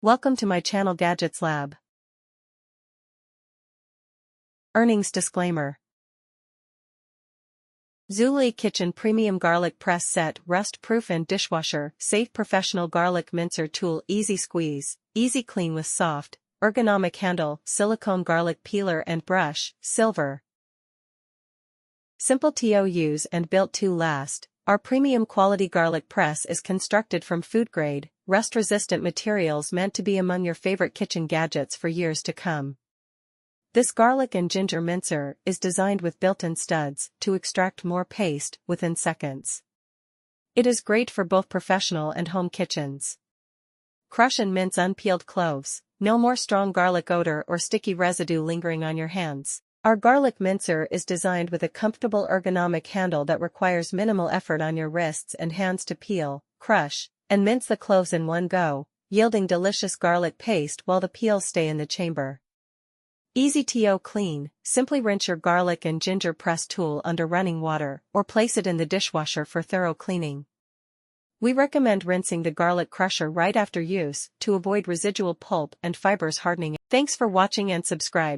Welcome to my channel Gadgets Lab. Earnings disclaimer. Zulay Kitchen Premium Garlic Press Set Rust-Proof and Dishwasher Safe Professional Garlic Mincer Tool Easy Squeeze, Easy Clean with Soft, Ergonomic Handle Silicone Garlic Peeler and Brush, Silver. Simple to use and built to last, our premium quality garlic press is constructed from food-grade, rust-resistant materials meant to be among your favorite kitchen gadgets for years to come. This garlic and ginger mincer is designed with built-in studs to extract more paste within seconds. It is great for both professional and home kitchens. Crush and mince unpeeled cloves, no more strong garlic odor or sticky residue lingering on your hands. Our garlic mincer is designed with a comfortable ergonomic handle that requires minimal effort on your wrists and hands to peel, crush, and mince the cloves in one go, yielding delicious garlic paste while the peels stay in the chamber. Easy to clean, simply rinse your garlic and ginger press tool under running water or place it in the dishwasher for thorough cleaning. We recommend rinsing the garlic crusher right after use to avoid residual pulp and fibers hardening. Thanks for watching and subscribe.